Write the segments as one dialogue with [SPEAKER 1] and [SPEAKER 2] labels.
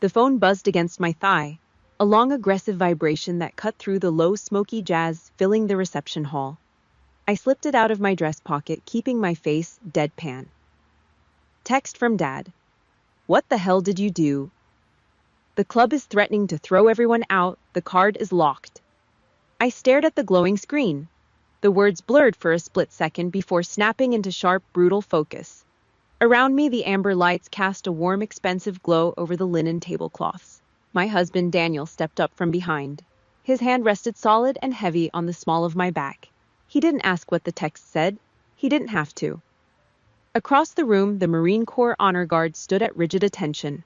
[SPEAKER 1] The phone buzzed against my thigh, a long aggressive vibration that cut through the low smoky jazz filling the reception hall. I slipped it out of my dress pocket, keeping my face deadpan. Text from Dad. What the hell did you do? The club is threatening to throw everyone out. The card is locked. I stared at the glowing screen. The words blurred for a split second before snapping into sharp, brutal focus. Around me, the amber lights cast a warm, expensive glow over the linen tablecloths. My husband, Daniel, stepped up from behind. His hand rested solid and heavy on the small of my back. He didn't ask what the text said. He didn't have to. Across the room, the Marine Corps honor guard stood at rigid attention.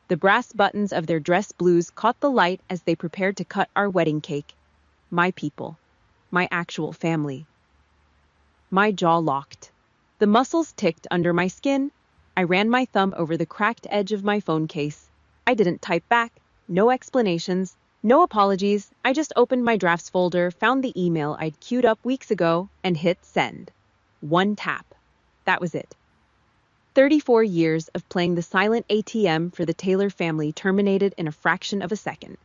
[SPEAKER 1] The brass buttons of their dress blues caught the light as they prepared to cut our wedding cake. My people. My actual family. My jaw locked. The muscles ticked under my skin. I ran my thumb over the cracked edge of my phone case. I didn't type back. No explanations. No apologies. I just opened my drafts folder, found the email I'd queued up weeks ago, and hit send. One tap. That was it. 34 years of playing the silent ATM for the Taylor family terminated in a fraction of a second.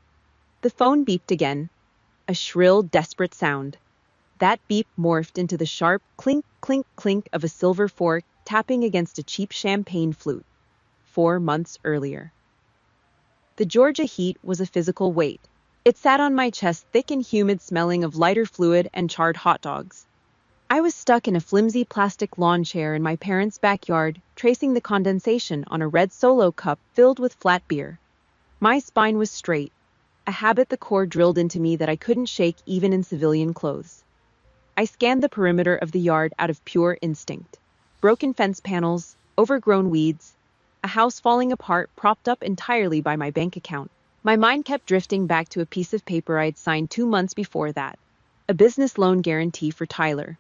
[SPEAKER 1] The phone beeped again. A shrill, desperate sound. That beep morphed into the sharp clink, clink, clink of a silver fork tapping against a cheap champagne flute. 4 months earlier. The Georgia heat was a physical weight. It sat on my chest, thick and humid, smelling of lighter fluid and charred hot dogs. I was stuck in a flimsy plastic lawn chair in my parents' backyard, tracing the condensation on a red Solo cup filled with flat beer. My spine was straight, a habit the Corps drilled into me that I couldn't shake even in civilian clothes. I scanned the perimeter of the yard out of pure instinct. Broken fence panels, overgrown weeds, a house falling apart propped up entirely by my bank account. My mind kept drifting back to a piece of paper I'd signed 2 months before that. A business loan guarantee for Tyler.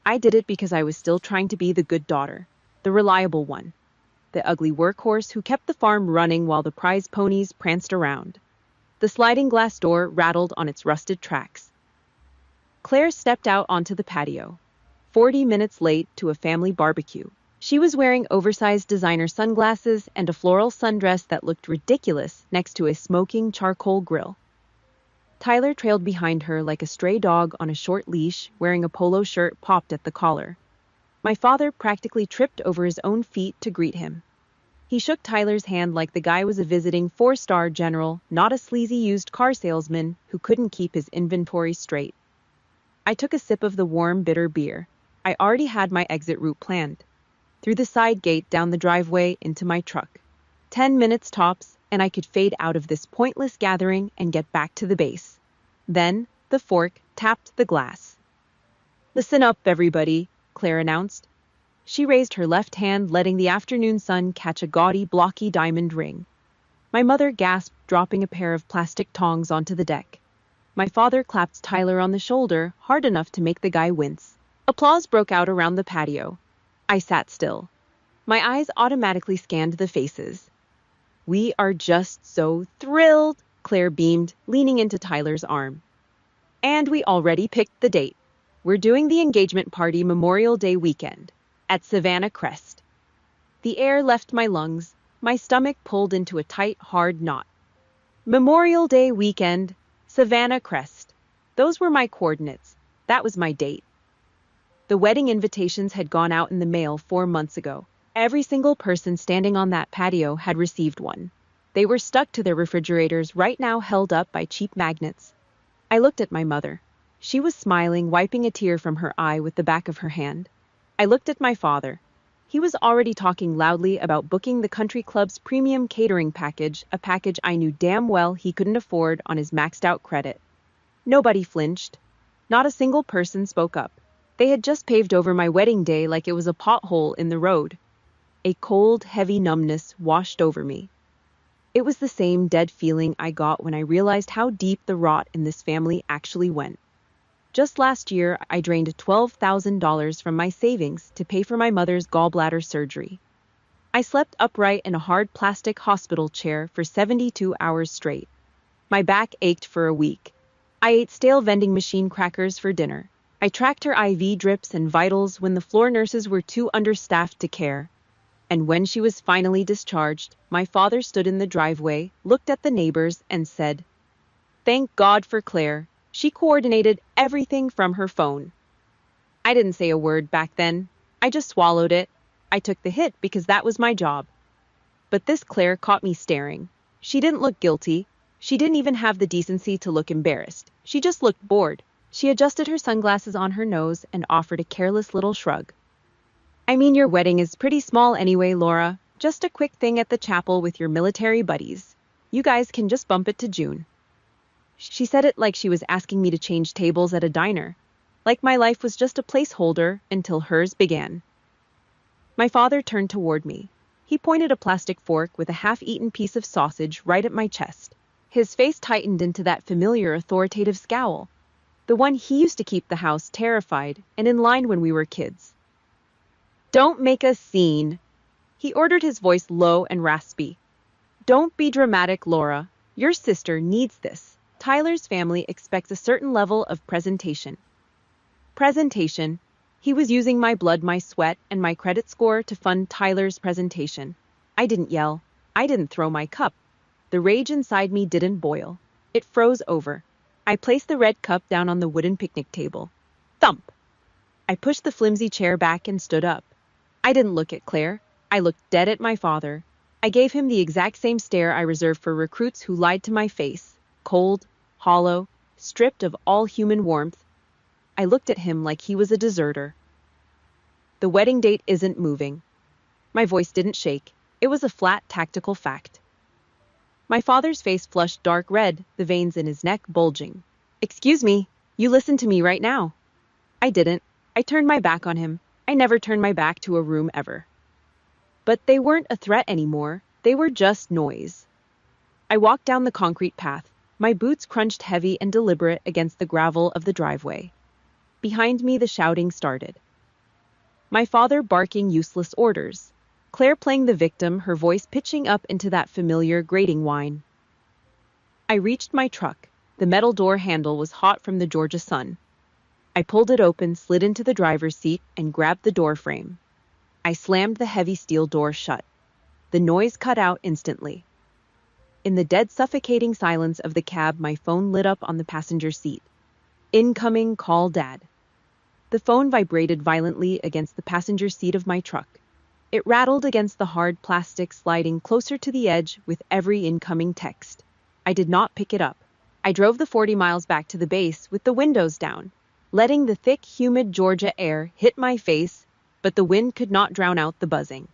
[SPEAKER 1] I did it because I was still trying to be the good daughter, the reliable one, the ugly workhorse who kept the farm running while the prize ponies pranced around. The sliding glass door rattled on its rusted tracks. Claire stepped out onto the patio, 40 minutes late to a family barbecue. She was wearing oversized designer sunglasses and a floral sundress that looked ridiculous next to a smoking charcoal grill. Tyler trailed behind her like a stray dog on a short leash, wearing a polo shirt popped at the collar. My father practically tripped over his own feet to greet him. He shook Tyler's hand like the guy was a visiting 4-star general, not a sleazy used car salesman who couldn't keep his inventory straight. I took a sip of the warm, bitter beer. I already had my exit route planned. Through the side gate, down the driveway, into my truck. 10 minutes tops, and I could fade out of this pointless gathering and get back to the base. Then, the fork tapped the glass. "Listen up, everybody," Claire announced. She raised her left hand, letting the afternoon sun catch a gaudy, blocky diamond ring. My mother gasped, dropping a pair of plastic tongs onto the deck. My father clapped Tyler on the shoulder, hard enough to make the guy wince. Applause broke out around the patio. I sat still. My eyes automatically scanned the faces. "We are just so thrilled," Claire beamed, leaning into Tyler's arm. "And we already picked the date. We're doing the engagement party Memorial Day weekend at Savannah Crest." The air left my lungs. My stomach pulled into a tight, hard knot. Memorial Day weekend, Savannah Crest. Those were my coordinates. That was my date. The wedding invitations had gone out in the mail 4 months ago. Every single person standing on that patio had received one. They were stuck to their refrigerators, right now held up by cheap magnets. I looked at my mother. She was smiling, wiping a tear from her eye with the back of her hand. I looked at my father. He was already talking loudly about booking the country club's premium catering package, a package I knew damn well he couldn't afford on his maxed-out credit. Nobody flinched. Not a single person spoke up. They had just paved over my wedding day like it was a pothole in the road. A cold, heavy numbness washed over me. It was the same dead feeling I got when I realized how deep the rot in this family actually went. Just last year, I drained $12,000 from my savings to pay for my mother's gallbladder surgery. I slept upright in a hard plastic hospital chair for 72 hours straight. My back ached for a week. I ate stale vending machine crackers for dinner. I tracked her IV drips and vitals when the floor nurses were too understaffed to care. And when she was finally discharged, my father stood in the driveway, looked at the neighbors, and said, "Thank God for Claire. She coordinated everything from her phone." I didn't say a word back then. I just swallowed it. I took the hit because that was my job. But this Claire caught me staring. She didn't look guilty. She didn't even have the decency to look embarrassed. She just looked bored. She adjusted her sunglasses on her nose and offered a careless little shrug. "I mean, your wedding is pretty small anyway, Laura. Just a quick thing at the chapel with your military buddies. You guys can just bump it to June." She said it like she was asking me to change tables at a diner, like my life was just a placeholder until hers began. My father turned toward me. He pointed a plastic fork with a half-eaten piece of sausage right at my chest. His face tightened into that familiar authoritative scowl, the one he used to keep the house terrified and in line when we were kids. "Don't make a scene," he ordered, his voice low and raspy. "Don't be dramatic, Laura. Your sister needs this. Tyler's family expects a certain level of presentation." Presentation. He was using my blood, my sweat, and my credit score to fund Tyler's presentation. I didn't yell. I didn't throw my cup. The rage inside me didn't boil. It froze over. I placed the red cup down on the wooden picnic table. Thump! I pushed the flimsy chair back and stood up. I didn't look at Claire. I looked dead at my father. I gave him the exact same stare I reserve for recruits who lied to my face. Cold, hollow, stripped of all human warmth. I looked at him like he was a deserter. "The wedding date isn't moving." My voice didn't shake. It was a flat, tactical fact. My father's face flushed dark red, the veins in his neck bulging. "Excuse me, you listen to me right now." I didn't. I turned my back on him. I never turned my back to a room ever. But they weren't a threat anymore. They were just noise. I walked down the concrete path. My boots crunched heavy and deliberate against the gravel of the driveway. Behind me, the shouting started. My father barking useless orders. Claire playing the victim, her voice pitching up into that familiar grating whine. I reached my truck. The metal door handle was hot from the Georgia sun. I pulled it open, slid into the driver's seat, and grabbed the door frame. I slammed the heavy steel door shut. The noise cut out instantly. In the dead, suffocating silence of the cab, my phone lit up on the passenger seat. "Incoming, call Dad." The phone vibrated violently against the passenger seat of my truck. It rattled against the hard plastic, sliding closer to the edge with every incoming text. I did not pick it up. I drove the 40 miles back to the base with the windows down, letting the thick, humid Georgia air hit my face, but the wind could not drown out the buzzing.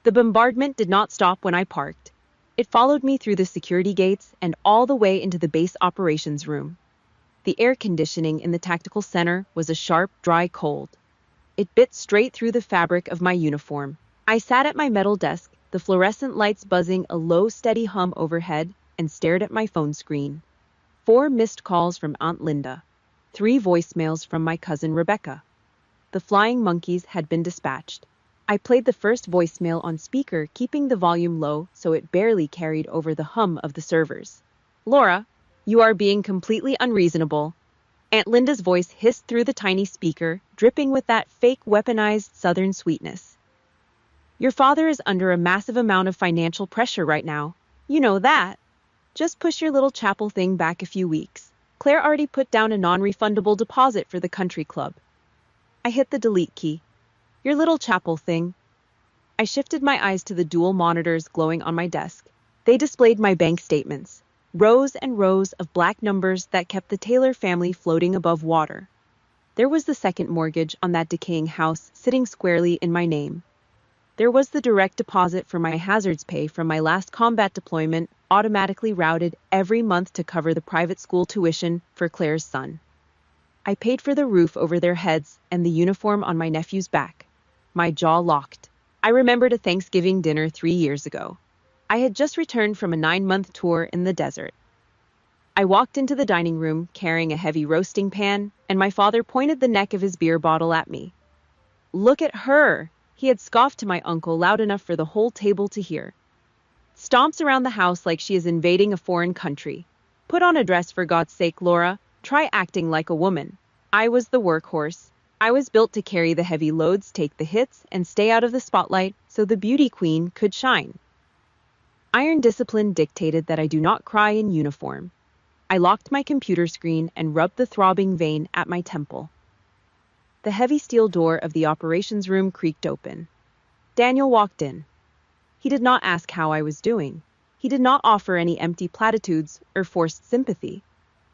[SPEAKER 1] The bombardment did not stop when I parked. It followed me through the security gates and all the way into the base operations room. The air conditioning in the tactical center was a sharp, dry cold. It bit straight through the fabric of my uniform. I sat at my metal desk, the fluorescent lights buzzing a low, steady hum overhead, and stared at my phone screen. 4 missed calls from Aunt Linda. 3 voicemails from my cousin Rebecca. The flying monkeys had been dispatched. I played the first voicemail on speaker, keeping the volume low so it barely carried over the hum of the servers. "Laura, you are being completely unreasonable." Aunt Linda's voice hissed through the tiny speaker, dripping with that fake weaponized southern sweetness. "Your father is under a massive amount of financial pressure right now. You know that. Just push your little chapel thing back a few weeks. Claire already put down a non-refundable deposit for the country club." I hit the delete key. "Your little chapel thing." I shifted my eyes to the dual monitors glowing on my desk. They displayed my bank statements. Rows and rows of black numbers that kept the Taylor family floating above water. There was the second mortgage on that decaying house sitting squarely in my name. There was the direct deposit for my hazards pay from my last combat deployment, automatically routed every month to cover the private school tuition for Claire's son. I paid for the roof over their heads and the uniform on my nephew's back. My jaw locked. I remembered a Thanksgiving dinner 3 years ago. I had just returned from a 9-month tour in the desert. I walked into the dining room carrying a heavy roasting pan, and my father pointed the neck of his beer bottle at me. "Look at her!" He had scoffed to my uncle loud enough for the whole table to hear. "Stomps around the house like she is invading a foreign country. Put on a dress for God's sake, Laura. Try acting like a woman." I was the workhorse. I was built to carry the heavy loads, take the hits, and stay out of the spotlight so the beauty queen could shine. Iron discipline dictated that I do not cry in uniform. I locked my computer screen and rubbed the throbbing vein at my temple. The heavy steel door of the operations room creaked open. Daniel walked in. He did not ask how I was doing. He did not offer any empty platitudes or forced sympathy.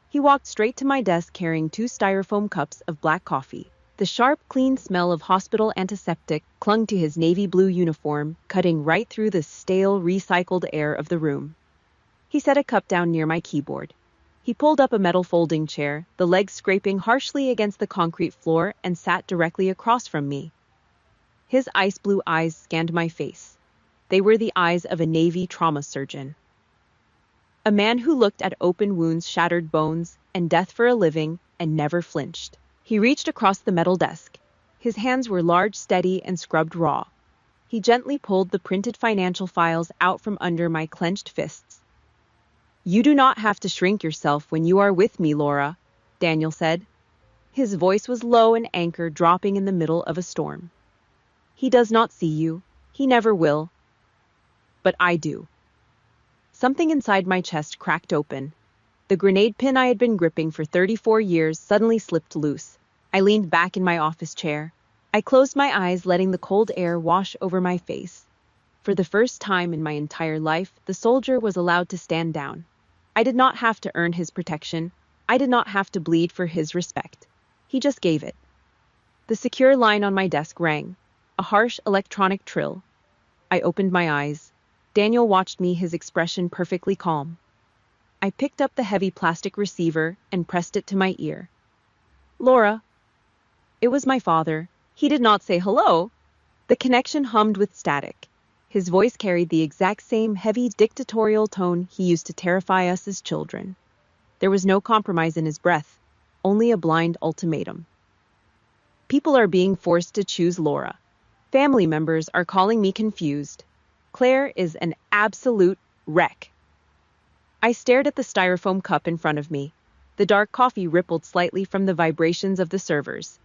[SPEAKER 1] He walked straight to my desk carrying 2 styrofoam cups of black coffee. The sharp, clean smell of hospital antiseptic clung to his navy blue uniform, cutting right through the stale, recycled air of the room. He set a cup down near my keyboard. He pulled up a metal folding chair, the legs scraping harshly against the concrete floor, and sat directly across from me. His ice blue eyes scanned my face. They were the eyes of a Navy trauma surgeon. A man who looked at open wounds, shattered bones, and death for a living, and never flinched. He reached across the metal desk. His hands were large, steady, and scrubbed raw. He gently pulled the printed financial files out from under my clenched fists. "You do not have to shrink yourself when you are with me, Laura," Daniel said. His voice was low, an anchor dropping in the middle of a storm. "He does not see you. He never will. But I do." Something inside my chest cracked open. The grenade pin I had been gripping for 34 years suddenly slipped loose. I leaned back in my office chair. I closed my eyes, letting the cold air wash over my face. For the first time in my entire life, the soldier was allowed to stand down. I did not have to earn his protection. I did not have to bleed for his respect. He just gave it. The secure line on my desk rang, a harsh electronic trill. I opened my eyes. Daniel watched me, his expression perfectly calm. I picked up the heavy plastic receiver and pressed it to my ear. "Laura." It was my father. He did not say hello. The connection hummed with static. His voice carried the exact same heavy dictatorial tone he used to terrify us as children. There was no compromise in his breath, only a blind ultimatum. "People are being forced to choose Laura. Family members are calling me confused. Claire is an absolute wreck." I stared at the styrofoam cup in front of me. The dark coffee rippled slightly from the vibrations of the servers.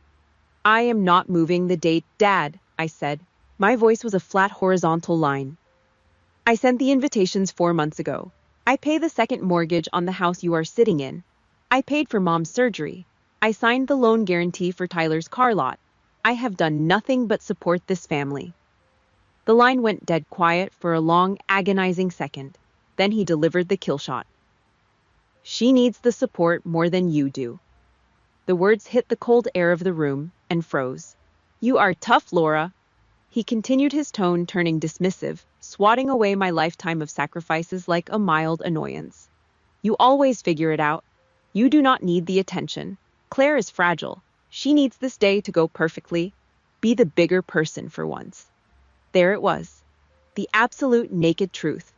[SPEAKER 1] "I am not moving the date, Dad," I said. My voice was a flat horizontal line. "I sent the invitations 4 months ago. I pay the second mortgage on the house you are sitting in. I paid for Mom's surgery. I signed the loan guarantee for Tyler's car lot. I have done nothing but support this family." The line went dead quiet for a long, agonizing second. Then he delivered the kill shot. "She needs the support more than you do." The words hit the cold air of the room and froze. "You are tough, Laura." He continued, his tone turning dismissive, swatting away my lifetime of sacrifices like a mild annoyance. "You always figure it out. You do not need the attention. Claire is fragile. She needs this day to go perfectly. Be the bigger person for once." There it was. The absolute naked truth.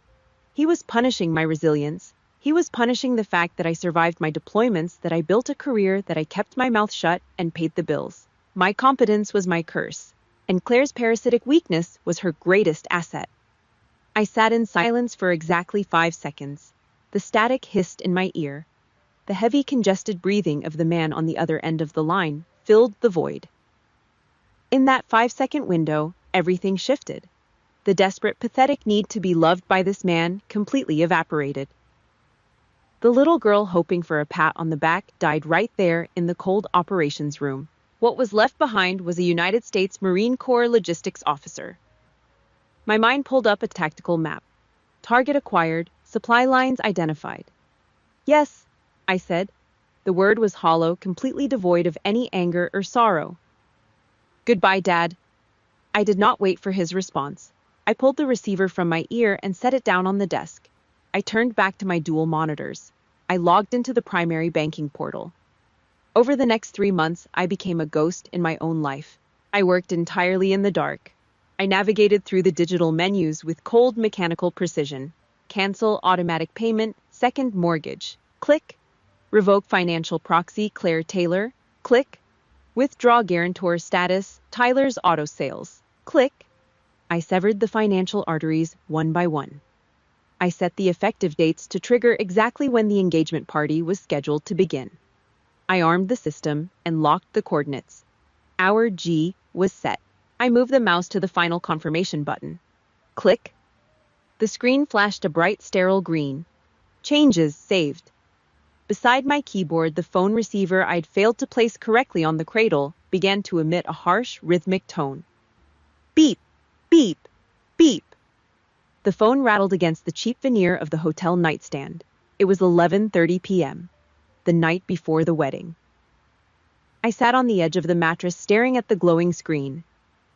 [SPEAKER 1] He was punishing my resilience. He was punishing the fact that I survived my deployments, that I built a career, that I kept my mouth shut and paid the bills. My competence was my curse, and Claire's parasitic weakness was her greatest asset. I sat in silence for exactly 5 seconds. The static hissed in my ear. The heavy, congested breathing of the man on the other end of the line filled the void. In that 5-second window, everything shifted. The desperate, pathetic need to be loved by this man completely evaporated. The little girl hoping for a pat on the back died right there in the cold operations room. What was left behind was a United States Marine Corps logistics officer. My mind pulled up a tactical map. Target acquired, supply lines identified. "Yes," I said. The word was hollow, completely devoid of any anger or sorrow. "Goodbye, Dad." I did not wait for his response. I pulled the receiver from my ear and set it down on the desk. I turned back to my dual monitors. I logged into the primary banking portal. Over the next 3 months, I became a ghost in my own life. I worked entirely in the dark. I navigated through the digital menus with cold mechanical precision. Cancel automatic payment, second mortgage. Click. Revoke financial proxy, Claire Taylor. Click. Withdraw guarantor status, Tyler's auto sales. Click. I severed the financial arteries one by one. I set the effective dates to trigger exactly when the engagement party was scheduled to begin. I armed the system and locked the coordinates. Our G was set. I moved the mouse to the final confirmation button. Click. The screen flashed a bright sterile green. Changes saved. Beside my keyboard, the phone receiver I'd failed to place correctly on the cradle began to emit a harsh, rhythmic tone. Beep, beep, beep. The phone rattled against the cheap veneer of the hotel nightstand. It was 11:30 p.m., the night before the wedding. I sat on the edge of the mattress staring at the glowing screen.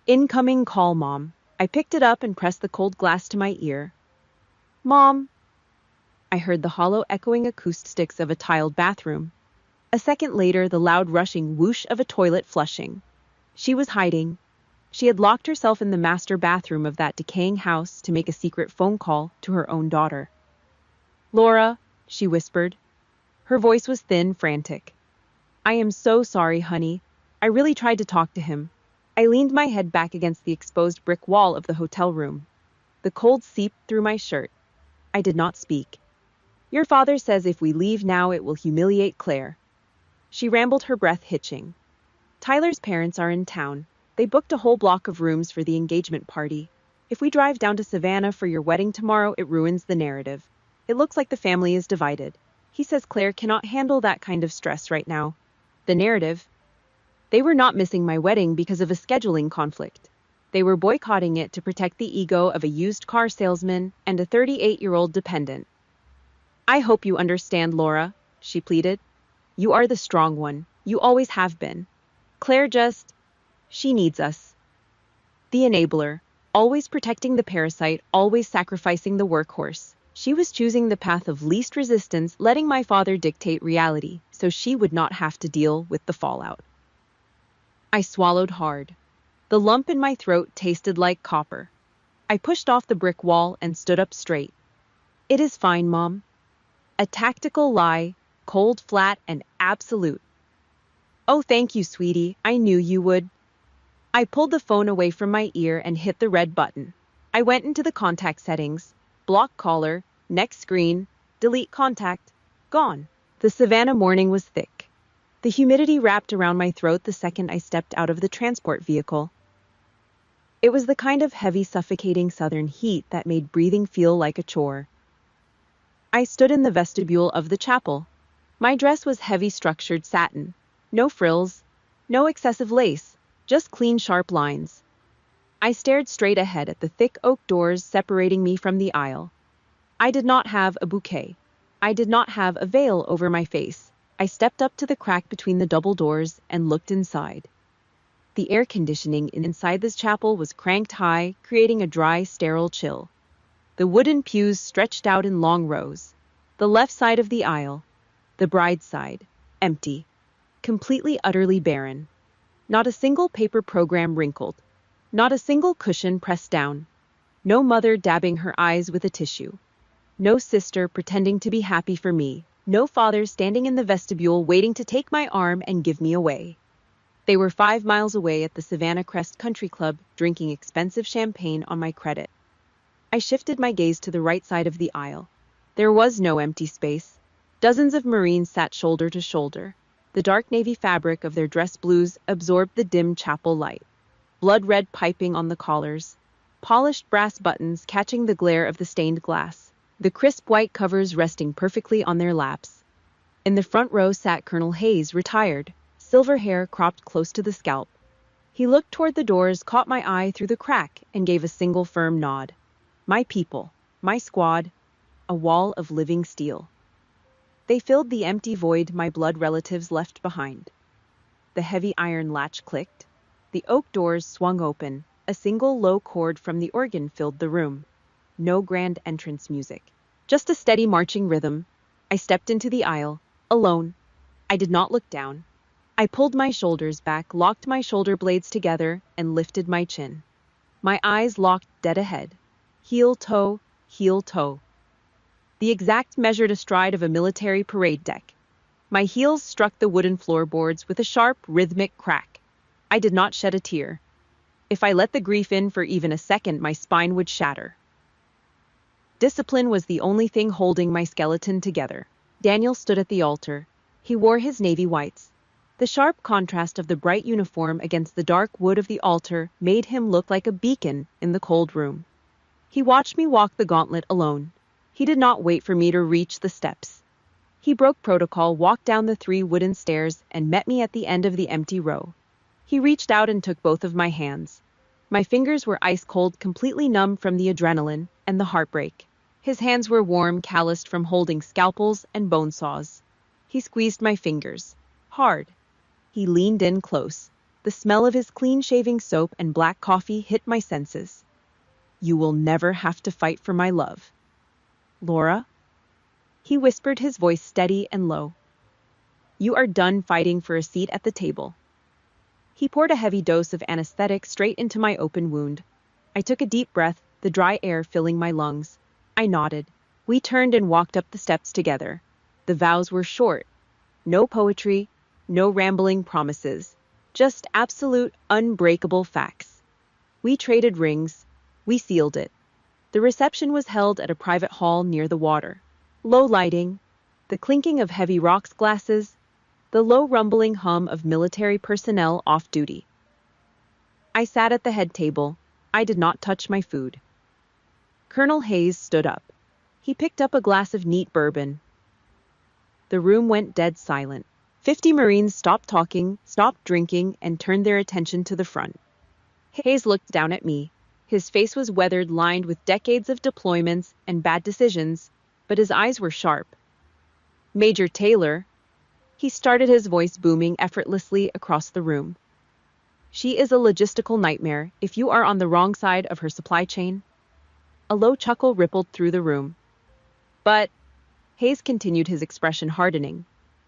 [SPEAKER 1] Incoming call, Mom. I picked it up and pressed the cold glass to my ear. Mom. I heard the hollow echoing acoustics of a tiled bathroom. A second later, the loud rushing whoosh of a toilet flushing. She was hiding. She had locked herself in the master bathroom of that decaying house to make a secret phone call to her own daughter. Laura, she whispered. Her voice was thin, frantic. I am so sorry, honey. I really tried to talk to him. I leaned my head back against the exposed brick wall of the hotel room. The cold seeped through my shirt. I did not speak. Your father says if we leave now it will humiliate Claire. She rambled, her breath hitching. Tyler's parents are in town. They booked a whole block of rooms for the engagement party. If we drive down to Savannah for your wedding tomorrow, it ruins the narrative. It looks like the family is divided. He says Claire cannot handle that kind of stress right now. The narrative? They were not missing my wedding because of a scheduling conflict. They were boycotting it to protect the ego of a used car salesman and a 38-year-old dependent. I hope you understand, Laura, she pleaded. You are the strong one. You always have been. Claire she needs us. The enabler, always protecting the parasite, always sacrificing the workhorse. She was choosing the path of least resistance, letting my father dictate reality, so she would not have to deal with the fallout. I swallowed hard. The lump in my throat tasted like copper. I pushed off the brick wall and stood up straight. It is fine, Mom. A tactical lie, cold, flat, and absolute. Oh, thank you, sweetie. I knew you would. I pulled the phone away from my ear and hit the red button. I went into the contact settings. Block caller, next screen, delete contact, gone. The Savannah morning was thick. The humidity wrapped around my throat the second I stepped out of the transport vehicle. It was the kind of heavy, suffocating southern heat that made breathing feel like a chore. I stood in the vestibule of the chapel. My dress was heavy structured satin. No frills, no excessive lace, just clean, sharp lines. I stared straight ahead at the thick oak doors separating me from the aisle. I did not have a bouquet. I did not have a veil over my face. I stepped up to the crack between the double doors and looked inside. The air conditioning inside this chapel was cranked high, creating a dry, sterile chill. The wooden pews stretched out in long rows. The left side of the aisle, the bride's side, empty. Completely, utterly barren. Not a single paper program wrinkled. Not a single cushion pressed down. No mother dabbing her eyes with a tissue. No sister pretending to be happy for me. No father standing in the vestibule waiting to take my arm and give me away. They were 5 miles away at the Savannah Crest Country Club, drinking expensive champagne on my credit. I shifted my gaze to the right side of the aisle. There was no empty space. Dozens of Marines sat shoulder to shoulder. The dark navy fabric of their dress blues absorbed the dim chapel light. Blood red piping on the collars. Polished brass buttons catching the glare of the stained glass. The crisp white covers resting perfectly on their laps. In the front row sat Colonel Hayes, retired, silver hair cropped close to the scalp. He looked toward the doors, caught my eye through the crack, and gave a single firm nod. My people, my squad, a wall of living steel. They filled the empty void my blood relatives left behind. The heavy iron latch clicked. The oak doors swung open. A single low chord from the organ filled the room. No grand entrance music. Just a steady marching rhythm. I stepped into the aisle, alone. I did not look down. I pulled my shoulders back, locked my shoulder blades together, and lifted my chin. My eyes locked dead ahead. Heel toe, heel toe. The exact measured astride of a military parade deck. My heels struck the wooden floorboards with a sharp, rhythmic crack. I did not shed a tear. If I let the grief in for even a second, my spine would shatter. Discipline was the only thing holding my skeleton together. Daniel stood at the altar. He wore his navy whites. The sharp contrast of the bright uniform against the dark wood of the altar made him look like a beacon in the cold room. He watched me walk the gauntlet alone. He did not wait for me to reach the steps. He broke protocol, walked down the 3 wooden stairs, and met me at the end of the empty row. He reached out and took both of my hands. My fingers were ice cold, completely numb from the adrenaline and the heartbreak. His hands were warm, calloused from holding scalpels and bone saws. He squeezed my fingers. Hard. He leaned in close. The smell of his clean-shaving soap and black coffee hit my senses. You will never have to fight for my love. Laura? He whispered, his voice steady and low. You are done fighting for a seat at the table. He poured a heavy dose of anesthetic straight into my open wound. I took a deep breath, the dry air filling my lungs. I nodded. We turned and walked up the steps together. The vows were short. No poetry, no rambling promises. Just absolute, unbreakable facts. We traded rings. We sealed it. The reception was held at a private hall near the water. Low lighting, the clinking of heavy rocks glasses, the low rumbling hum of military personnel off duty. I sat at the head table. I did not touch my food. Colonel Hayes stood up. He picked up a glass of neat bourbon. The room went dead silent. 50 Marines stopped talking, stopped drinking, and turned their attention to the front. Hayes looked down at me. His face was weathered, lined with decades of deployments and bad decisions, but his eyes were sharp. Major Taylor, he started, his voice booming effortlessly across the room. She is a logistical nightmare if you are on the wrong side of her supply chain. A low chuckle rippled through the room. But, Hayes continued, his expression hardening,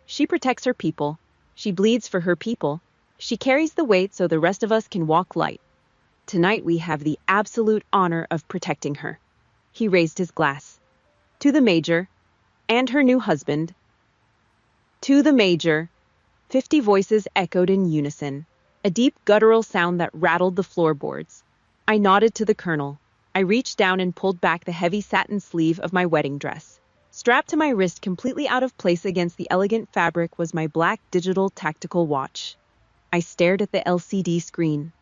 [SPEAKER 1] she protects her people. She bleeds for her people. She carries the weight so the rest of us can walk light. Tonight we have the absolute honor of protecting her. He raised his glass. To the Major, and her new husband. To the Major. 50 voices echoed in unison, a deep guttural sound that rattled the floorboards. I nodded to the Colonel. I reached down and pulled back the heavy satin sleeve of my wedding dress. Strapped to my wrist, completely out of place against the elegant fabric, was my black digital tactical watch. I stared at the LCD screen.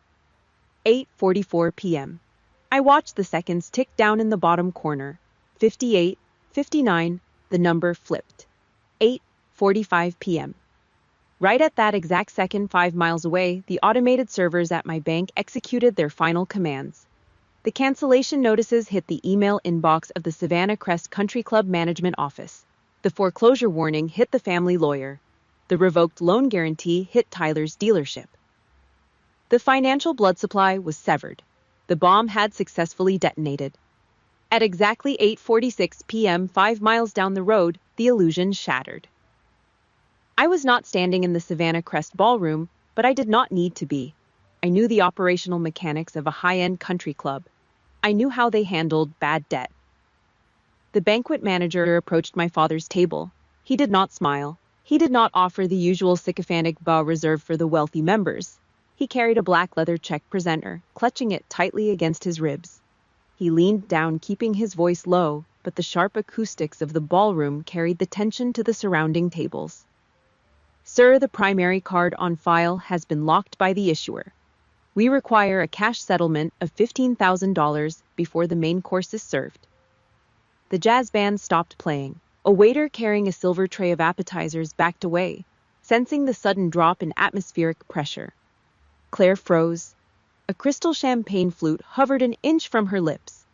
[SPEAKER 1] 8:44 p.m. I watched the seconds tick down in the bottom corner. 58, 59, the number flipped. 8:45 p.m. Right at that exact second, 5 miles away, the automated servers at my bank executed their final commands. The cancellation notices hit the email inbox of the Savannah Crest Country Club management office. The foreclosure warning hit the family lawyer. The revoked loan guarantee hit Tyler's dealership. The financial blood supply was severed. The bomb had successfully detonated. At exactly 8:46 p.m., 5 miles down the road, the illusion shattered. I was not standing in the Savannah Crest ballroom, but I did not need to be. I knew the operational mechanics of a high-end country club. I knew how they handled bad debt. The banquet manager approached my father's table. He did not smile. He did not offer the usual sycophantic bow reserved for the wealthy members. He carried a black leather check presenter, clutching it tightly against his ribs. He leaned down, keeping his voice low, but the sharp acoustics of the ballroom carried the tension to the surrounding tables. Sir, the primary card on file has been locked by the issuer. We require a cash settlement of $15,000 before the main course is served. The jazz band stopped playing. A waiter carrying a silver tray of appetizers backed away, sensing the sudden drop in atmospheric pressure. Claire froze. A crystal champagne flute hovered an inch from her lips.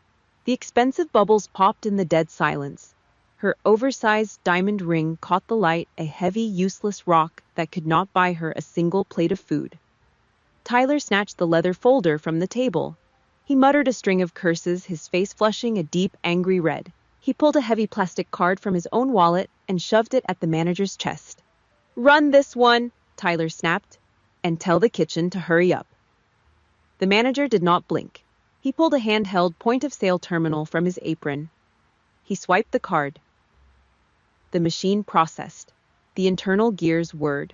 [SPEAKER 1] The expensive bubbles popped in the dead silence. Her oversized diamond ring caught the light, a heavy, useless rock that could not buy her a single plate of food. Tyler snatched the leather folder from the table. He muttered a string of curses, his face flushing a deep, angry red. He pulled a heavy plastic card from his own wallet and shoved it at the manager's chest. "Run this one," Tyler snapped, "and tell the kitchen to hurry up." The manager did not blink. He pulled a handheld point-of-sale terminal from his apron. He swiped the card. The machine processed. The internal gears whirred.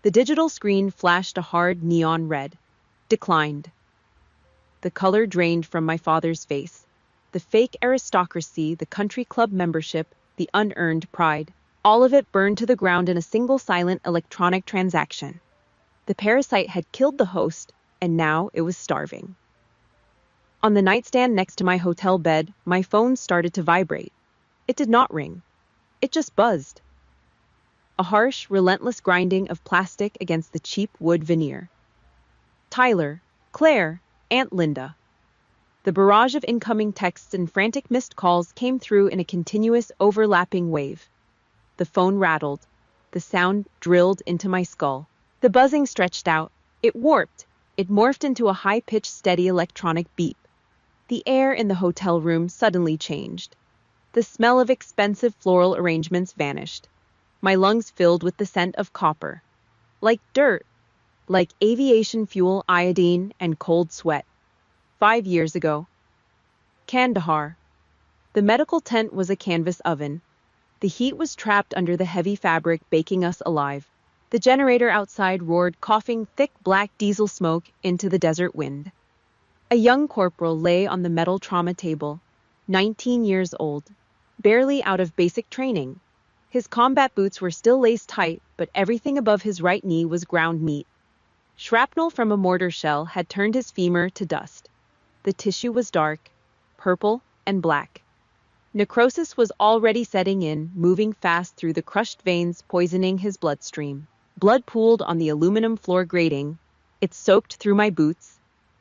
[SPEAKER 1] The digital screen flashed a hard neon red. Declined. The color drained from my father's face. The fake aristocracy, the country club membership, the unearned pride, All of it burned to the ground in a single silent electronic transaction. The parasite had killed the host, and now it was starving. On the nightstand next to my hotel bed, my phone started to vibrate. It did not ring. It just buzzed. A harsh, relentless grinding of plastic against the cheap wood veneer. Tyler, Claire, Aunt Linda. The barrage of incoming texts and frantic missed calls came through in a continuous, overlapping wave. The phone rattled. The sound drilled into my skull. The buzzing stretched out. It warped. It morphed into a high-pitched, steady electronic beep. The air in the hotel room suddenly changed. The smell of expensive floral arrangements vanished. My lungs filled with the scent of copper. Like dirt. Like aviation fuel, iodine, and cold sweat. 5 years ago. Kandahar. The medical tent was a canvas oven. The heat was trapped under the heavy fabric, baking us alive. The generator outside roared, coughing thick black diesel smoke into the desert wind. A young corporal lay on the metal trauma table, 19 years old, barely out of basic training. His combat boots were still laced tight, but everything above his right knee was ground meat. Shrapnel from a mortar shell had turned his femur to dust. The tissue was dark, purple, and black. Necrosis was already setting in, moving fast through the crushed veins, poisoning his bloodstream. Blood pooled on the aluminum floor grating. It soaked through my boots.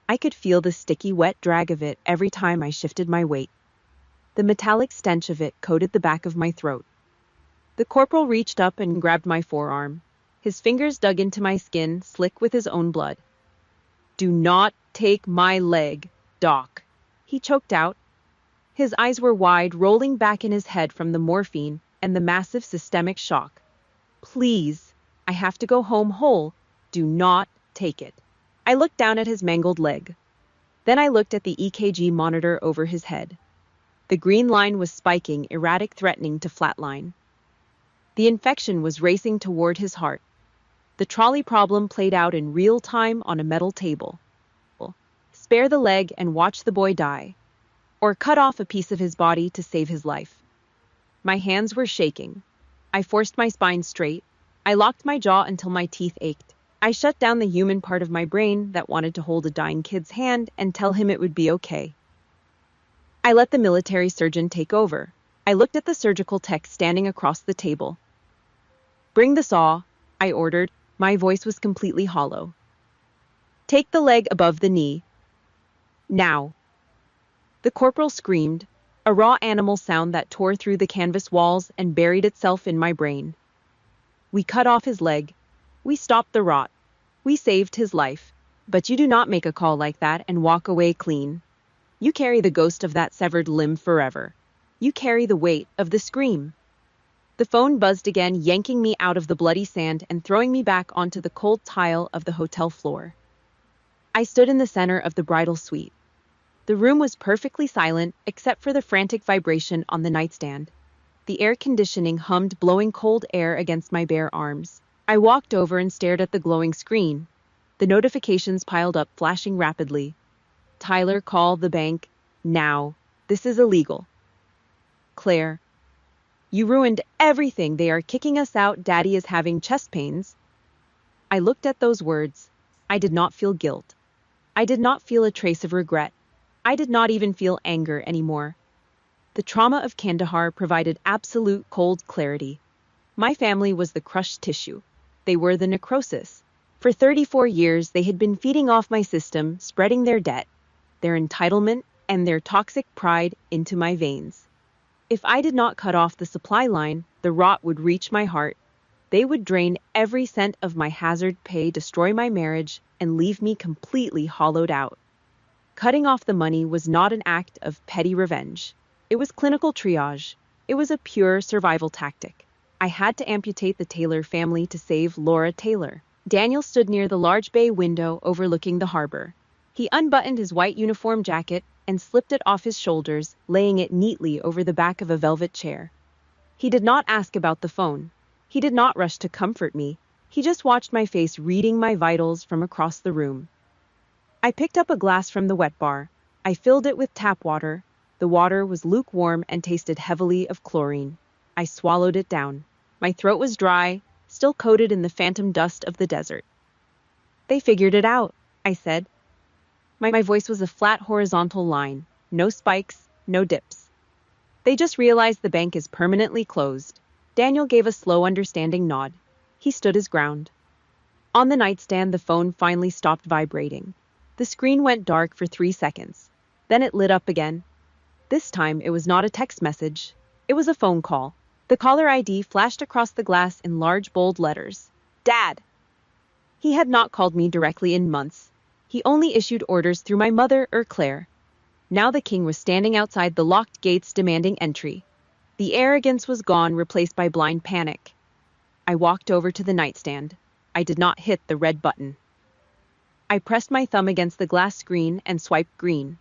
[SPEAKER 1] I could feel the sticky, wet drag of it every time I shifted my weight. The metallic stench of it coated the back of my throat. The corporal reached up and grabbed my forearm. His fingers dug into my skin, slick with his own blood. "Do not take my leg, Doc," he choked out. His eyes were wide, rolling back in his head from the morphine and the massive systemic shock. "Please, I have to go home whole. Do not take it." I looked down at his mangled leg. Then I looked at the EKG monitor over his head. The green line was spiking, erratic, threatening to flatline. The infection was racing toward his heart. The trolley problem played out in real time on a metal table. Spare the leg and watch the boy die. Or cut off a piece of his body to save his life. My hands were shaking. I forced my spine straight. I locked my jaw until my teeth ached. I shut down the human part of my brain that wanted to hold a dying kid's hand and tell him it would be okay. I let the military surgeon take over. I looked at the surgical tech standing across the table. "Bring the saw," I ordered. My voice was completely hollow. "Take the leg above the knee. Now." The corporal screamed, a raw animal sound that tore through the canvas walls and buried itself in my brain. We cut off his leg. We stopped the rot. We saved his life. But you do not make a call like that and walk away clean. You carry the ghost of that severed limb forever. You carry the weight of the scream. The phone buzzed again, yanking me out of the bloody sand and throwing me back onto the cold tile of the hotel floor. I stood in the center of the bridal suite. The room was perfectly silent except for the frantic vibration on the nightstand. The air conditioning hummed, blowing cold air against my bare arms. I walked over and stared at the glowing screen. The notifications piled up, flashing rapidly. "Tyler, call the bank. Now. This is illegal." "Claire, you ruined everything. They are kicking us out. Daddy is having chest pains." I looked at those words. I did not feel guilt. I did not feel a trace of regret. I did not even feel anger anymore. The trauma of Kandahar provided absolute cold clarity. My family was the crushed tissue. They were the necrosis. For 34 years, they had been feeding off my system, spreading their debt, their entitlement, and their toxic pride into my veins. If I did not cut off the supply line, the rot would reach my heart. They would drain every cent of my hazard pay, destroy my marriage, and leave me completely hollowed out. Cutting off the money was not an act of petty revenge. It was clinical triage. It was a pure survival tactic. I had to amputate the Taylor family to save Laura Taylor. Daniel stood near the large bay window overlooking the harbor. He unbuttoned his white uniform jacket and slipped it off his shoulders, laying it neatly over the back of a velvet chair. He did not ask about the phone. He did not rush to comfort me. He just watched my face, reading my vitals from across the room. I picked up a glass from the wet bar. I filled it with tap water. The water was lukewarm and tasted heavily of chlorine. I swallowed it down. My throat was dry, still coated in the phantom dust of the desert. "They figured it out," I said. My voice was a flat horizontal line, no spikes, no dips. "They just realized the bank is permanently closed." Daniel gave a slow, understanding nod. He stood his ground. On the nightstand, the phone finally stopped vibrating. The screen went dark for 3 seconds. Then it lit up again. This time, it was not a text message. It was a phone call. The caller ID flashed across the glass in large, bold letters. Dad! He had not called me directly in months. He only issued orders through my mother or Claire. Now the king was standing outside the locked gates demanding entry. The arrogance was gone, replaced by blind panic. I walked over to the nightstand. I did not hit the red button. I pressed my thumb against the glass screen and swiped green.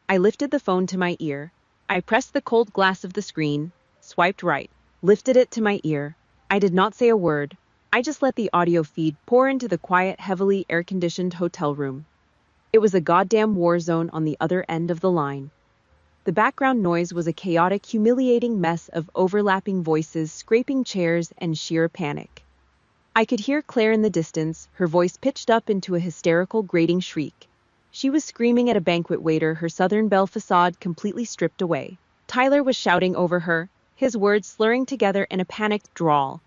[SPEAKER 1] I lifted the phone to my ear. I pressed the cold glass of the screen, swiped right, lifted it to my ear. I did not say a word. I just let the audio feed pour into the quiet, heavily air-conditioned hotel room. It was a goddamn war zone on the other end of the line. The background noise was a chaotic, humiliating mess of overlapping voices, scraping chairs, and sheer panic. I could hear Claire in the distance, her voice pitched up into a hysterical, grating shriek. She was screaming at a banquet waiter, her Southern Belle facade completely stripped away. Tyler was shouting over her, his words slurring together in a panicked drawl.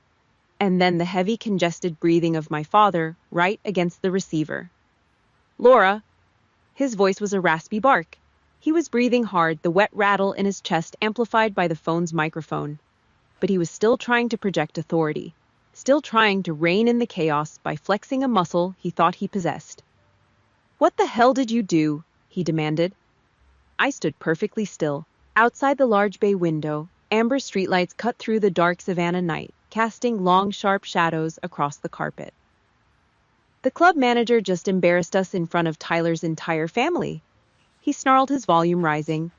[SPEAKER 1] And then the heavy, congested breathing of my father, right against the receiver. "Laura!" His voice was a raspy bark. He was breathing hard, the wet rattle in his chest amplified by the phone's microphone. But he was still trying to project authority, still trying to rein in the chaos by flexing a muscle he thought he possessed. "What the hell did you do?" he demanded. I stood perfectly still. Outside the large bay window, amber streetlights cut through the dark Savannah night, casting long, sharp shadows across the carpet. "The club manager just embarrassed us in front of Tyler's entire family," he snarled, his volume rising.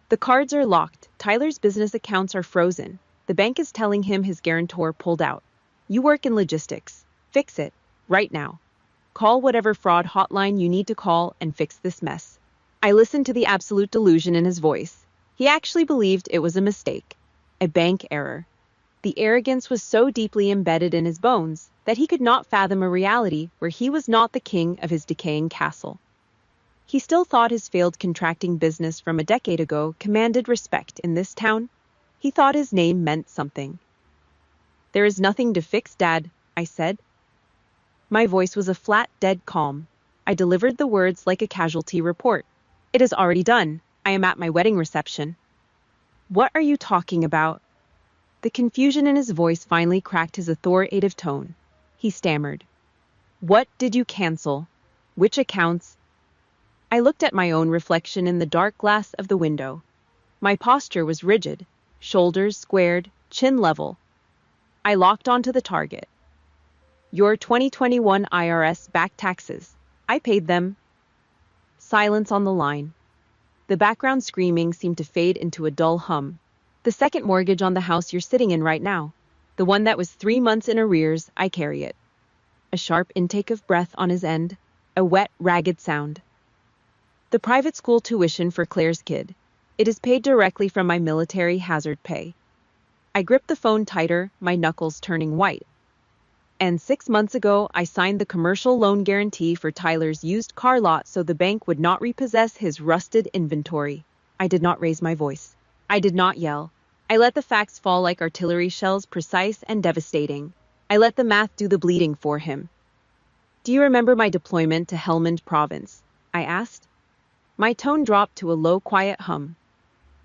[SPEAKER 1] "The cards are locked. Tyler's business accounts are frozen. The bank is telling him his guarantor pulled out. You work in logistics. Fix it. Right now. Call whatever fraud hotline you need to call and fix this mess." I listened to the absolute delusion in his voice. He actually believed it was a mistake. A bank error. The arrogance was so deeply embedded in his bones that he could not fathom a reality where he was not the king of his decaying castle. He still thought his failed contracting business from a decade ago commanded respect in this town. He thought his name meant something. "There is nothing to fix, Dad," I said. My voice was a flat, dead calm. I delivered the words like a casualty report. "It is already done. I am at my wedding reception." "What are you talking about?" The confusion in his voice finally cracked his authoritative tone. He stammered. "What did you cancel? Which accounts?" I looked at my own reflection in the dark glass of the window. My posture was rigid, shoulders squared, chin level. I locked onto the target. "Your 2021 IRS back taxes. I paid them." Silence on the line. The background screaming seemed to fade into a dull hum. "The second mortgage on the house you're sitting in right now. The one that was 3 months in arrears, I carry it." A sharp intake of breath on his end. A wet, ragged sound. "The private school tuition for Claire's kid. It is paid directly from my military hazard pay." I gripped the phone tighter, my knuckles turning white. "And 6 months ago, I signed the commercial loan guarantee for Tyler's used car lot so the bank would not repossess his rusted inventory." I did not raise my voice. I did not yell. I let the facts fall like artillery shells, precise and devastating. I let the math do the bleeding for him. "Do you remember my deployment to Helmand Province?" I asked. My tone dropped to a low, quiet hum.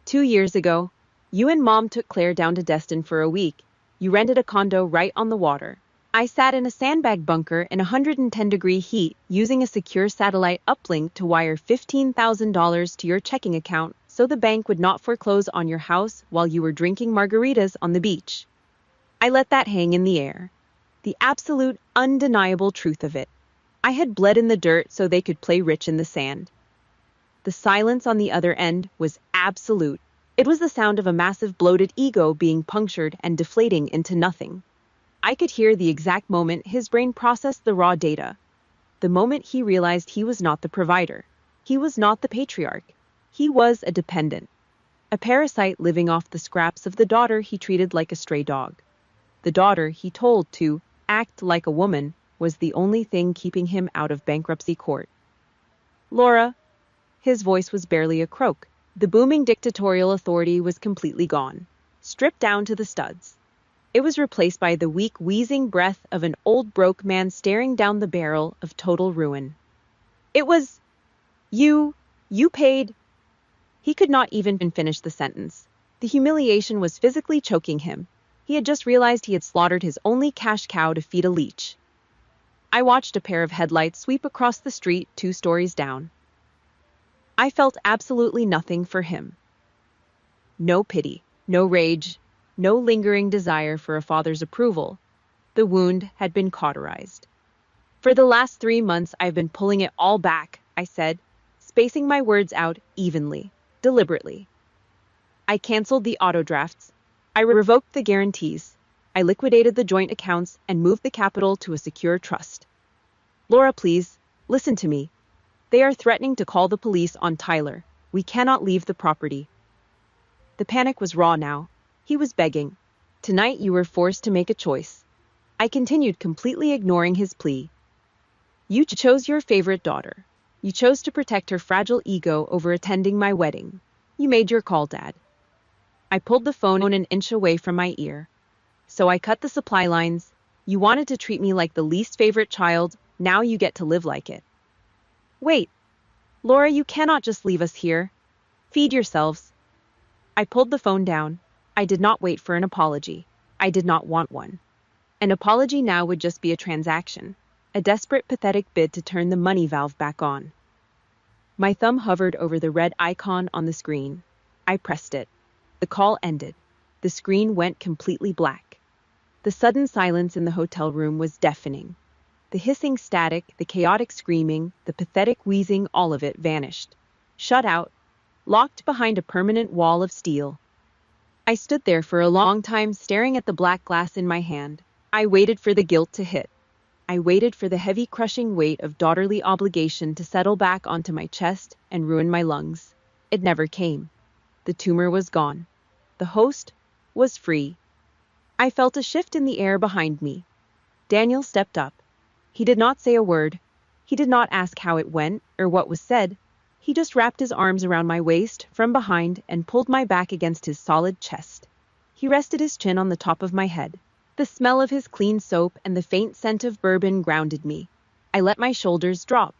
[SPEAKER 1] 2 years ago, you and Mom took Claire down to Destin for a week. You rented a condo right on the water. I sat in a sandbag bunker in 110-degree heat using a secure satellite uplink to wire $15,000 to your checking account so the bank would not foreclose on your house while you were drinking margaritas on the beach. I let that hang in the air. The absolute, undeniable truth of it. I had bled in the dirt so they could play rich in the sand. The silence on the other end was absolute. It was the sound of a massive bloated ego being punctured and deflating into nothing. I could hear the exact moment his brain processed the raw data. The moment he realized he was not the provider. He was not the patriarch. He was a dependent. A parasite living off the scraps of the daughter he treated like a stray dog. The daughter he told to act like a woman was the only thing keeping him out of bankruptcy court. Laura, his voice was barely a croak. The booming dictatorial authority was completely gone, stripped down to the studs. It was replaced by the weak, wheezing breath of an old broke man staring down the barrel of total ruin. It was, you paid. He could not even finish the sentence. The humiliation was physically choking him. He had just realized he had slaughtered his only cash cow to feed a leech. I watched a pair of headlights sweep across the street 2 stories down. I felt absolutely nothing for him. No pity, no rage, no lingering desire for a father's approval. The wound had been cauterized. For the last 3 months, I've been pulling it all back, I said, spacing my words out evenly, deliberately. I canceled the auto drafts. I revoked the guarantees. I liquidated the joint accounts and moved the capital to a secure trust. Laura, please, listen to me. They are threatening to call the police on Tyler. We cannot leave the property. The panic was raw now. He was begging. Tonight you were forced to make a choice. I continued, completely ignoring his plea. You chose your favorite daughter. You chose to protect her fragile ego over attending my wedding. You made your call, Dad. I pulled the phone an inch away from my ear. So I cut the supply lines. You wanted to treat me like the least favorite child. Now you get to live like it. Wait. Laura, you cannot just leave us here. Feed yourselves. I pulled the phone down. I did not wait for an apology. I did not want one. An apology now would just be a transaction, a desperate, pathetic bid to turn the money valve back on. My thumb hovered over the red icon on the screen. I pressed it. The call ended. The screen went completely black. The sudden silence in the hotel room was deafening. The hissing static, the chaotic screaming, the pathetic wheezing, all of it vanished. Shut out. Locked behind a permanent wall of steel. I stood there for a long time, staring at the black glass in my hand. I waited for the guilt to hit. I waited for the heavy, crushing weight of daughterly obligation to settle back onto my chest and ruin my lungs. It never came. The tumor was gone. The host was free. I felt a shift in the air behind me. Daniel stepped up. He did not say a word. He did not ask how it went or what was said. He just wrapped his arms around my waist from behind and pulled my back against his solid chest. He rested his chin on the top of my head. The smell of his clean soap and the faint scent of bourbon grounded me. I let my shoulders drop.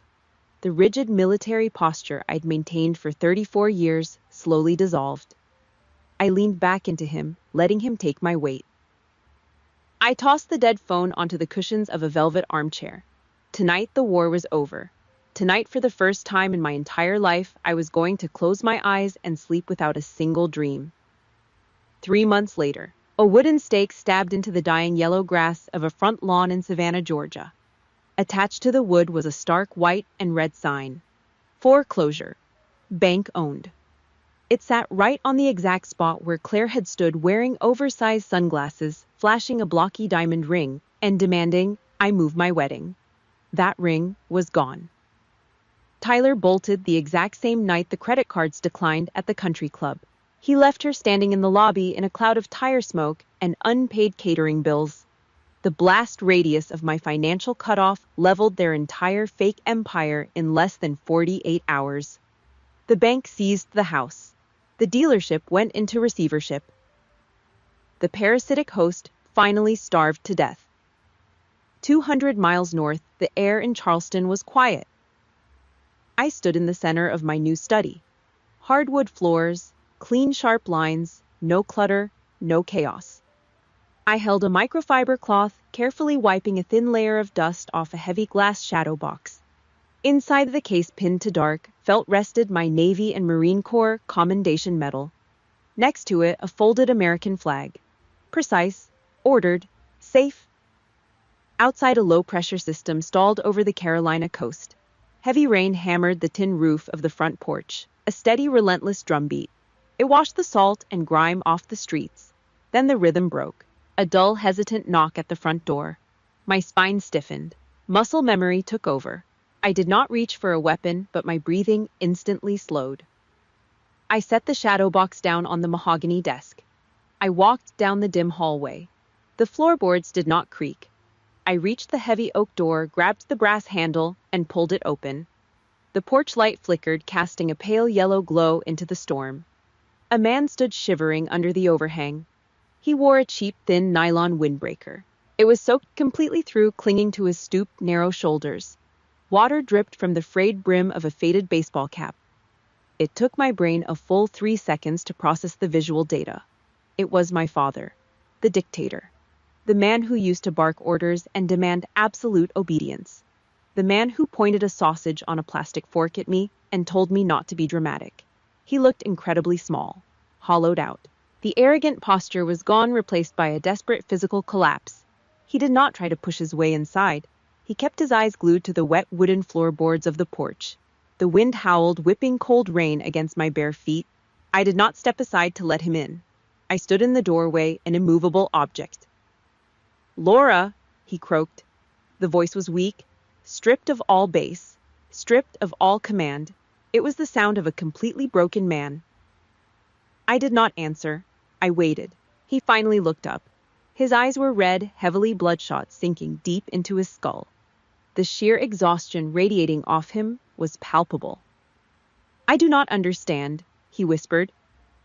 [SPEAKER 1] The rigid military posture I'd maintained for 34 years slowly dissolved. I leaned back into him, letting him take my weight. I tossed the dead phone onto the cushions of a velvet armchair. Tonight the war was over. Tonight, for the first time in my entire life, I was going to close my eyes and sleep without a single dream. 3 months later, a wooden stake stabbed into the dying yellow grass of a front lawn in Savannah, Georgia. Attached to the wood was a stark white and red sign. Foreclosure. Bank owned. It sat right on the exact spot where Claire had stood wearing oversized sunglasses, flashing a blocky diamond ring, and demanding I move my wedding. That ring was gone. Tyler bolted the exact same night the credit cards declined at the country club. He left her standing in the lobby in a cloud of tire smoke and unpaid catering bills. The blast radius of my financial cutoff leveled their entire fake empire in less than 48 hours. The bank seized the house. The dealership went into receivership. The parasitic host finally starved to death. 200 miles north, the air in Charleston was quiet. I stood in the center of my new study. Hardwood floors, clean sharp lines, no clutter, no chaos. I held a microfiber cloth, carefully wiping a thin layer of dust off a heavy glass shadow box. Inside the case, pinned to dark, felt rested my Navy and Marine Corps Commendation Medal. Next to it, a folded American flag. Precise, ordered, safe. Outside, a low-pressure system stalled over the Carolina coast. Heavy rain hammered the tin roof of the front porch, a steady, relentless drumbeat. It washed the salt and grime off the streets. Then the rhythm broke. A dull, hesitant knock at the front door. My spine stiffened. Muscle memory took over. I did not reach for a weapon, but my breathing instantly slowed. I set the shadow box down on the mahogany desk. I walked down the dim hallway. The floorboards did not creak. I reached the heavy oak door, grabbed the brass handle, and pulled it open. The porch light flickered, casting a pale yellow glow into the storm. A man stood shivering under the overhang. He wore a cheap, thin nylon windbreaker. It was soaked completely through, clinging to his stooped, narrow shoulders. Water dripped from the frayed brim of a faded baseball cap. It took my brain a full 3 seconds to process the visual data. It was my father, the dictator. The man who used to bark orders and demand absolute obedience. The man who pointed a sausage on a plastic fork at me and told me not to be dramatic. He looked incredibly small, hollowed out. The arrogant posture was gone, replaced by a desperate physical collapse. He did not try to push his way inside. He kept his eyes glued to the wet wooden floorboards of the porch. The wind howled, whipping cold rain against my bare feet. I did not step aside to let him in. I stood in the doorway, an immovable object. "Laura," he croaked. The voice was weak, stripped of all bass, stripped of all command. It was the sound of a completely broken man. I did not answer. I waited. He finally looked up. His eyes were red, heavily bloodshot, sinking deep into his skull. The sheer exhaustion radiating off him was palpable. "I do not understand," he whispered.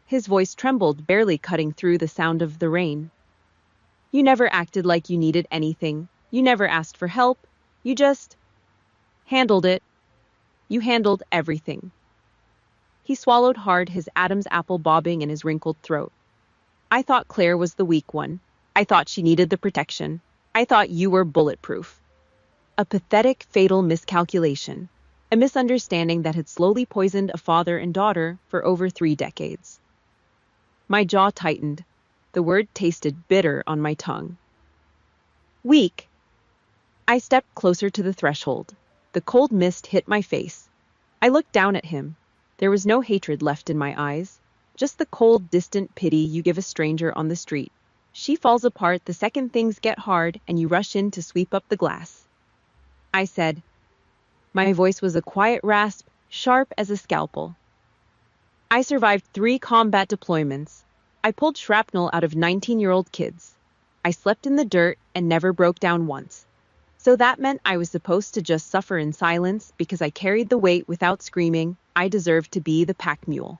[SPEAKER 1] His voice trembled, barely cutting through the sound of the rain. "You never acted like you needed anything. You never asked for help. You just handled it. You handled everything." He swallowed hard, his Adam's apple bobbing in his wrinkled throat. "I thought Claire was the weak one. I thought she needed the protection. I thought you were bulletproof." A pathetic, fatal miscalculation. A misunderstanding that had slowly poisoned a father and daughter for over 3 decades. My jaw tightened. The word tasted bitter on my tongue. "Weak." I stepped closer to the threshold. The cold mist hit my face. I looked down at him. There was no hatred left in my eyes, just the cold, distant pity you give a stranger on the street. She falls apart the second things get hard and you rush in to sweep up the glass. I said. My voice was a quiet rasp, sharp as a scalpel. "I survived 3 combat deployments. I pulled shrapnel out of 19-year-old kids. I slept in the dirt and never broke down once. So that meant I was supposed to just suffer in silence because I carried the weight without screaming. I deserved to be the pack mule."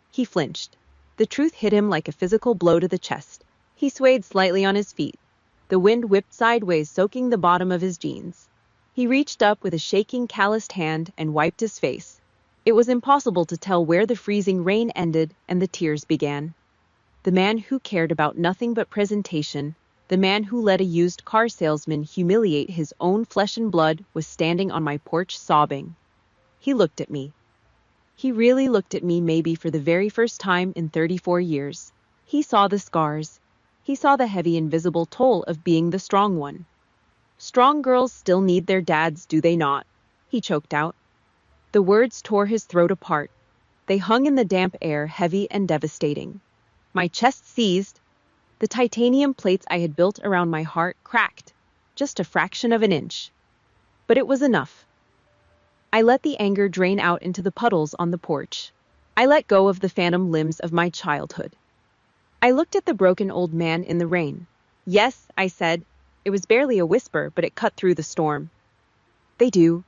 [SPEAKER 1] He flinched. The truth hit him like a physical blow to the chest. He swayed slightly on his feet. The wind whipped sideways, soaking the bottom of his jeans. He reached up with a shaking, calloused hand and wiped his face. It was impossible to tell where the freezing rain ended and the tears began. The man who cared about nothing but presentation, the man who let a used car salesman humiliate his own flesh and blood, was standing on my porch sobbing. He looked at me. He really looked at me, maybe for the very first time in 34 years. He saw the scars. He saw the heavy, invisible toll of being the strong one. "Strong girls still need their dads, do they not?" he choked out. The words tore his throat apart. They hung in the damp air, heavy and devastating. My chest seized. The titanium plates I had built around my heart cracked, just a fraction of an inch. But it was enough. I let the anger drain out into the puddles on the porch. I let go of the phantom limbs of my childhood. I looked at the broken old man in the rain. "Yes," I said. It was barely a whisper, but it cut through the storm. "They do."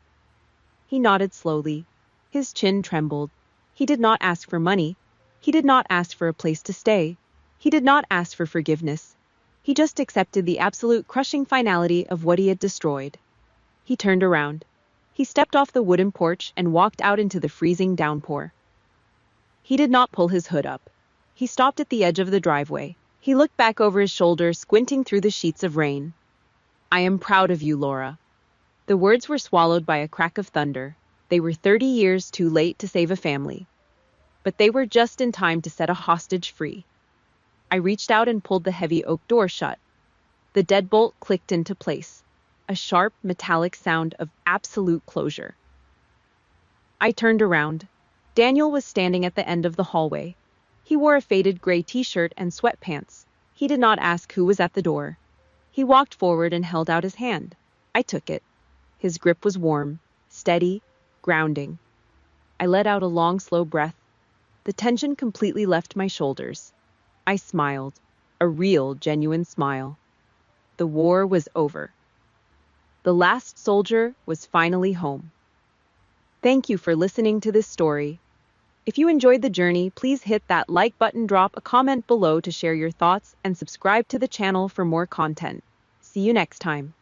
[SPEAKER 1] He nodded slowly. His chin trembled. He did not ask for money. He did not ask for a place to stay. He did not ask for forgiveness. He just accepted the absolute crushing finality of what he had destroyed. He turned around. He stepped off the wooden porch and walked out into the freezing downpour. He did not pull his hood up. He stopped at the edge of the driveway. He looked back over his shoulder, squinting through the sheets of rain. "I am proud of you, Laura." The words were swallowed by a crack of thunder. They were 30 years too late to save a family. But they were just in time to set a hostage free. I reached out and pulled the heavy oak door shut. The deadbolt clicked into place, a sharp, metallic sound of absolute closure. I turned around. Daniel was standing at the end of the hallway. He wore a faded gray t-shirt and sweatpants. He did not ask who was at the door. He walked forward and held out his hand. I took it. His grip was warm, steady, grounding. I let out a long, slow breath. The tension completely left my shoulders. I smiled. a real, genuine smile. The war was over. The last soldier was finally home. Thank you for listening to this story. If you enjoyed the journey, please hit that like button, drop a comment below to share your thoughts, and subscribe to the channel for more content. See you next time.